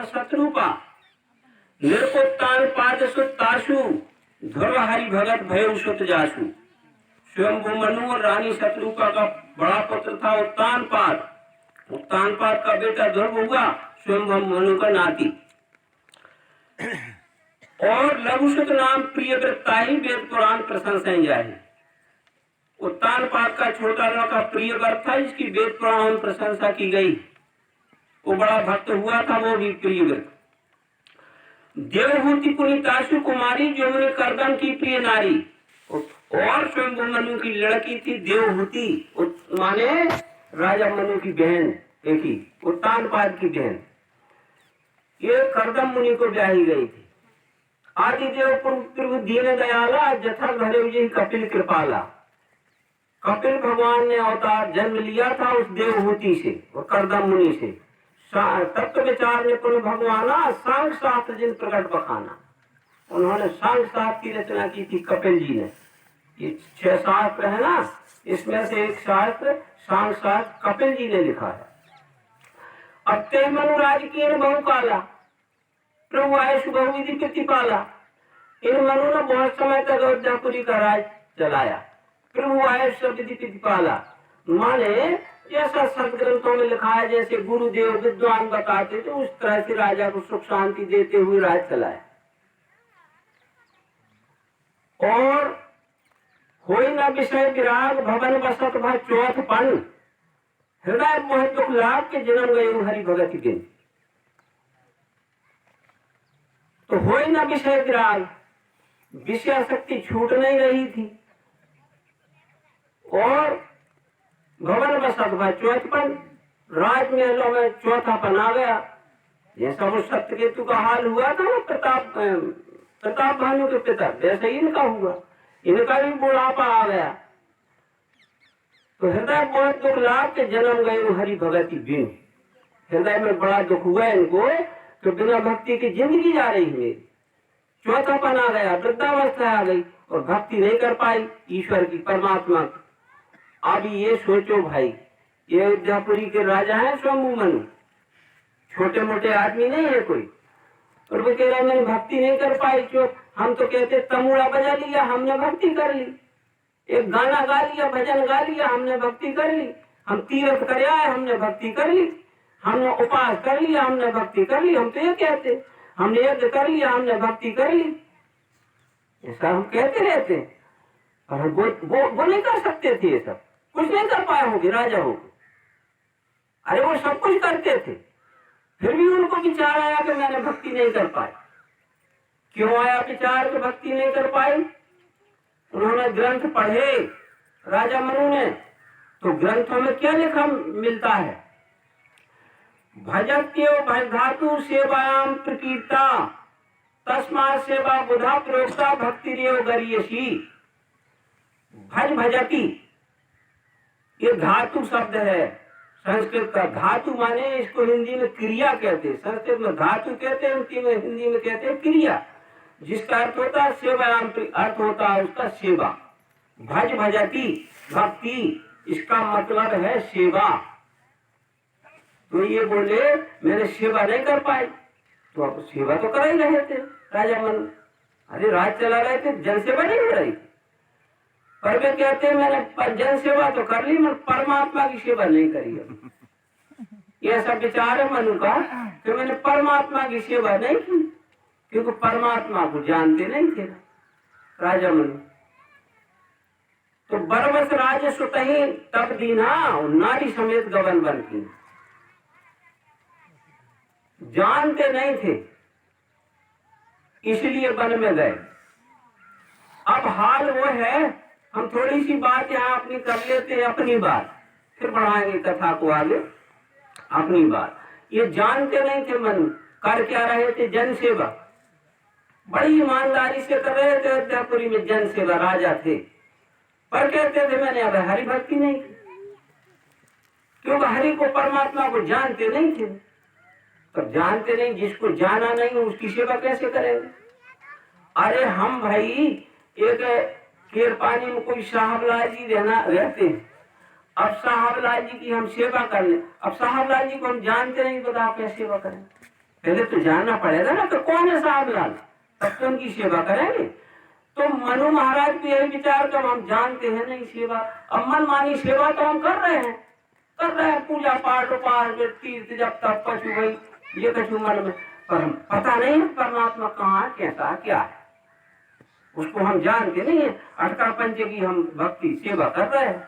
शत्रुपा निरपोत्तान पाद सुताशु ध्रुव हरि भगत भय सुत जासु। स्वयं मनु और रानी शत्रुपा का बड़ा पुत्र था उत्तान पाद। उत्तान पाद का बेटा ध्रुव हुआ, स्वयं मनु का नाती। और लघुसुत नाम प्रिय वृत्ता ही वेद पुराण प्रशंसा जाए। उत्तान पाद का छोटा लड़का प्रिय व्रत था, इसकी वेद पुराण में प्रशंसा की गई। वो बड़ा भक्त हुआ था, वो भी प्रिय व्रत। देवहूति पुनीताशु कुमारी जो मैंने करदम की प्रिय नारी। और स्वयं मनु की लड़की थी देवहूति, माने राजा मनु की बहन, देखी उत्तान पाद की बहन। ये करदम मुनि को ब्याही गई थी। आदिदेव प्रभु दीन दयाला जथा घरे विजय कपिल कृपाला। कपिल भगवान ने अवतार जन्म लिया था उस देवहूति से और करदम मुनि से। तत्व विचार निपुण भगवाना सांग शास्त्र जिन प्रकट बखाना। उन्होंने सांग शास्त्र की रचना की थी कपिल जी ने। ये 6 शास्त्र है ना, इसमें से एक शास्त्र सांग शास्त्र कपिल जी ने लिखा है। अब ते मनुराज की बहु काला प्रभु आए सुबह विधि प्रतिपाला। इन मनु ने बहुत समय तक अयोध्यापुरी का राज चलाया। प्रभु आए सब विधि प्रतिपाला, माने जैसा सदग्रंथों में लिखा है, जैसे गुरुदेव विद्वान बताते थे, उस तरह से राजा को सुख शांति देते हुए राज चलाया। और होई न विषय विराग भवन बसत भय चौथ पन। हृदय मोह दुख लाभ के जन्म गये हरि भगत दिन। तो होई न विषय विराग, विषय शक्ति छूट नहीं रही थी। और भवन बसत भय चौथपन, राजमहलों में चौथापन आ गया। जैसा वो सत्यकेतु का हाल हुआ था ना प्रताप भानु के पिता, वैसे ही इनका हुआ। इनका भी बुढ़ापा आ गया। तो हृदय बहुत दुख लाभ के जन्म गए हरि भगति बिन। हृदय में बड़ा दुख हुआ इनको, तो बिना भक्ति की जिंदगी जा रही है। चौथापन आ गया, वृद्धावस्था आ गई और भक्ति नहीं कर पाई ईश्वर की, परमात्मा की। अब ये सोचो भाई, ये अयोध्यापुरी के राजा हैं स्वयं मनु, छोटे मोटे आदमी नहीं है कोई। और वो कह रहा मैंने भक्ति नहीं कर पाई। क्यों? हम तो कहते तमुड़ा बजा लिया, हमने भक्ति कर ली। एक गाना गा लिया, भजन गा लिया, हमने भक्ति कर ली। हम तीर्थ कर आए, हमने भक्ति कर ली। हमने उपास कर लिया, हमने भक्ति कर ली। हम तो ये कहते हमने यज्ञ कर लिया, हमने भक्ति कर ली। ऐसा हम कहते रहते, और वो नहीं कर सकते थे। ये सब कुछ नहीं कर पाए होंगे राजा हो। अरे वो सब कुछ करते थे, फिर भी उनको विचार आया कि मैंने भक्ति नहीं कर पाई। क्यों आया विचार कि भक्ति नहीं कर पाई? उन्होंने ग्रंथ पढ़े राजा मनु ने, तो ग्रंथों में क्या लिखा मिलता है? भजत्यो भजधातु सेवायाम प्रकीर्ता तस्मा सेवा बुधा प्रोक्ता भक्ति रेव गरियसी। भज भजती ये धातु शब्द है संस्कृत का। धातु माने इसको हिंदी में क्रिया कहते हैं, संस्कृत में धातु कहते हैं, हिंदी में कहते हैं क्रिया, जिसका अर्थ होता है सेवायाम, अर्थ होता है उसका सेवा। भज भजती भक्ति, इसका मतलब है सेवा। तो ये बोले मैंने सेवा नहीं कर पाई। तो आप सेवा तो कर ही रहे थे राजा मनु। अरे राज चला रहे थे, जन सेवा नहीं हो रही। पर वे कहते हैं मैंने जन सेवा तो कर ली, मैं परमात्मा की सेवा नहीं करी। ये ऐसा विचार है मनु का कि मैंने परमात्मा की सेवा नहीं की, क्योंकि परमात्मा को जानते नहीं थे राजा मनु। तो बरबस राज सुतही तब दीना, नारी समेत गगन बन की। जानते नहीं थे इसलिए वन में गए। अब हाल वो है, हम थोड़ी सी बात यहाँ अपनी कर लेते हैं, अपनी बात, फिर बढ़ाएंगे कथा को आगे। अपनी बात ये जानते नहीं थे मनु, कर क्या रहे थे? जन सेवा। बड़ी ईमानदारी से कर रहे थे अयोध्यापुरी में जन सेवा, राजा थे। पर कहते थे मैंने अब हरि भक्ति नहीं की, क्योंकि हरि को परमात्मा को जानते नहीं थे। तब जानते नहीं, जिसको जाना नहीं उसकी सेवा कैसे करेंगे? अरे हम भाई एक केर पानी में कोई साहबलाल जी रहते हैं। अब साहबलाल जी की हम सेवा कर ले, अब साहबलाल जी को हम जानते नहीं, बताओ कैसे सेवा करें? पहले तो जानना पड़ेगा ना तो कौन है साहब लाल, तब तो उनकी सेवा करेंगे। तो मनु महाराज को यही विचार कर, हम जानते हैं नहीं सेवा, अब मनमानी सेवा तो हम कर रहे हैं, पूजा पाठ उपास तीर्थ जब तब कछु भाई ये कछु मन में, पर पता नहीं परमात्मा कहाँ कैसा क्या है, उसको हम जानते नहीं है। अटका पंच की हम भक्ति सेवा कर रहे हैं,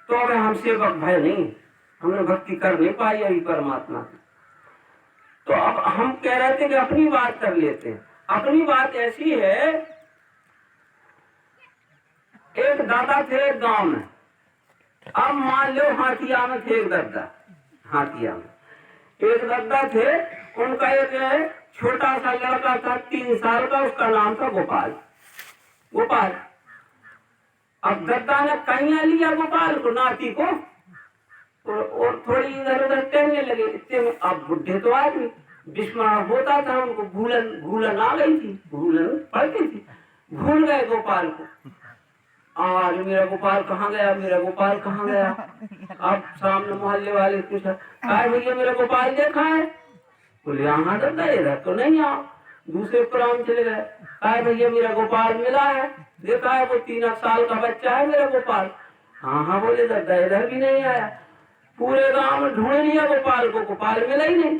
तो अब हम सेवक भय नहीं, हमने भक्ति कर नहीं पाई अभी परमात्मा की। तो अब हम कह रहे थे कि अपनी बात कर लेते हैं। अपनी बात ऐसी है, एक दादा थे एक गांव में, अब मान लो हाथिया में थे एक दद्दा, हाथिया में एक दद्दा थे, उनका एक छोटा सा लड़का था 3 साल का, उसका नाम था गोपाल। गोपाल अब दद्दा ने कैया लिया गोपाल को, नाती को, और थोड़ी इधर उधर टहलने लगे। इतने में अब बुढ़े तो आदमी, विस्मरण होता था उनको, भूलन आ गई थी, भूलन पड़ती थी, भूल गए गोपाल को। आज मेरा गोपाल कहाँ गया, मेरा गोपाल कहाँ गया। अब सामने मोहल्ले वाले पूछा, भैया मेरा गोपाल देखा है? बोले यहाँ दद्दा इधर तो नहीं आओ। दूसरे पुराण चले गए, भैया मेरा गोपाल मिला है, देखा है? वो 3 साल का बच्चा है मेरा गोपाल। हाँ हाँ बोले दद्दा इधर भी नहीं आया। पूरे गांव में ढूंढ लिया गोपाल को, गोपाल मिला ही नहीं।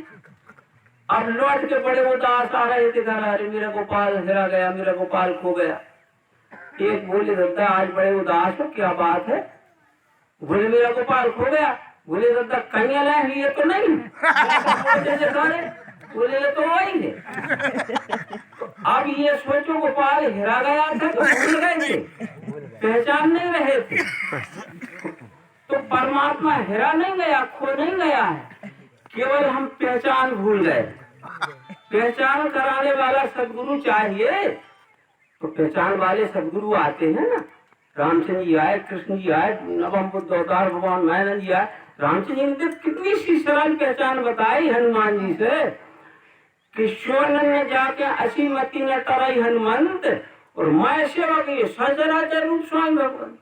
अब लौट के बड़े उदास आ रहे थे घर, अरे मेरा गोपाल हेरा गया, मेरा गोपाल खो गया। एक बोले दद्दा आज बड़े उदास हो, क्या बात है? बोले मेरा गोपाल खो गया। बोले दद्दा कहीं लाए ये तो नहीं, बोले ये तो वही है। अब ये सोचो गोपाल हेरा गया था तो भूल गए थे, पहचान नहीं रहे थे। तो परमात्मा हेरा नहीं गया, खो नहीं गया है, केवल हम पहचान भूल गए। पहचान कराने वाला सदगुरु चाहिए, तो पहचान वाले सदगुरु आते हैं ना। रामचंद्र जी आए, कृष्ण जी आए, नवम बुद्ध अवतार भगवान महानंद जी आए। रामचंद्र जी ने कितनी सी सरल पहचान बताई हनुमान जी से कि सोनन ने जाके असीमती न तरई हनुमंत, और मैं सेवक ये सचराचर रूप स्वामी भगवान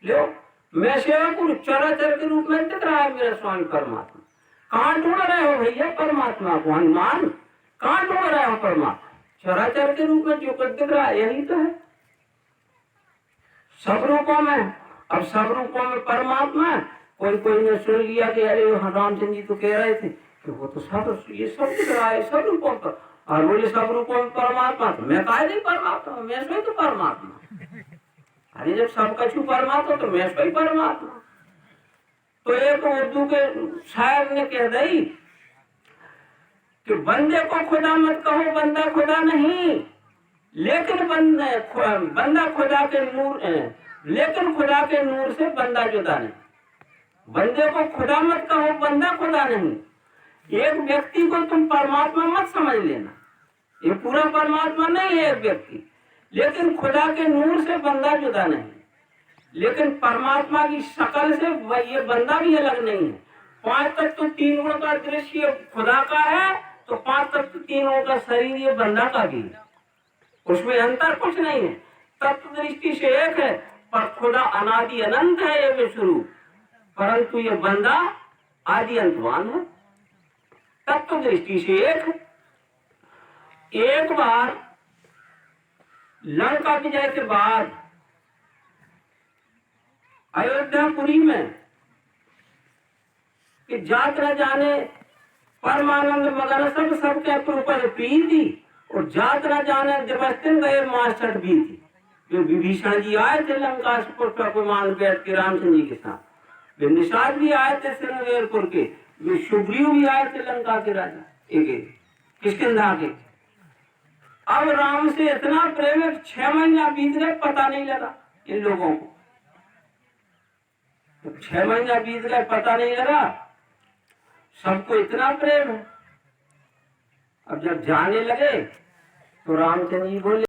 लो, मैं सेवक हूँ, चराचर के रूप में दिख रहा है मेरा स्वामी परमात्मा। कहाँ ढूंढ रहे हो भैया परमात्मा को? हनुमान कहाँ ढूंढ रहे हो परमात्मा? चराचर के रूप में जो कुछ दिख रहा है यही तो है, सब रूपों में। अब सब रूपों में परमात्मा। कोई ने सुन लिया कि अरे रामचंद्र जी तो कह रहे थे कि वो तो सब ये सब दिख रहा है सब रूपों पर, और बोले सब रूपों में परमात्मा, तो मैं कहा नहीं परमात्मा, मैं स्वयं तो परमात्मा। अरे जब सब कछु परमात्मा तो मैं स्वयं परमात्मा। तो एक उर्दू के शायर ने कह दी कि बंदे को खुदा मत कहो, बंदा खुदा नहीं, लेकिन बंदा खुदा के नूर, लेकिन खुदा के नूर से बंदा जुदा नहीं। बंदे को खुदा मत कहो, बंदा खुदा नहीं। एक व्यक्ति को तुम परमात्मा मत समझ लेना, ये पूरा परमात्मा नहीं है एक व्यक्ति, लेकिन खुदा के नूर से बंदा जुदा नहीं। लेकिन परमात्मा की शकल से ये बंदा भी अलग नहीं है। 5 तत्व 3 गुण का दृश्य खुदा का है, तो 5 तत्व 3 गुण का शरीर ये बंदा का भी है, उसमें अंतर कुछ नहीं है। तत्व दृष्टि से एक है, पर खुदा अनादि अनंत है ये विश्वरूप, परंतु ये बंदा आदि अंतवान है। तत्व दृष्टि से एक है। एक बार लंका विजय के बाद अयोध्यापुरी में कि जात न जाने परमानंद मगन सब सबके ऊपर पी थी, और जात न जाने दिवस गए मास्टर भी थी। जो विभीषण जी आए थे लंका को मान बैठ के रामचंद्र जी के साथ, निषाद भी आए थे श्रृंगेरपुर के, जो सुग्रीव भी आए थे लंका के राजा एक किष्किंधा के। अब राम से इतना प्रेम है, 6 महीना बीत गए पता नहीं लगा इन लोगों को। 6 महीना बीत गए पता नहीं लगा, सबको इतना प्रेम है। अब जब जाने लगे तो रामचंद्र जी बोले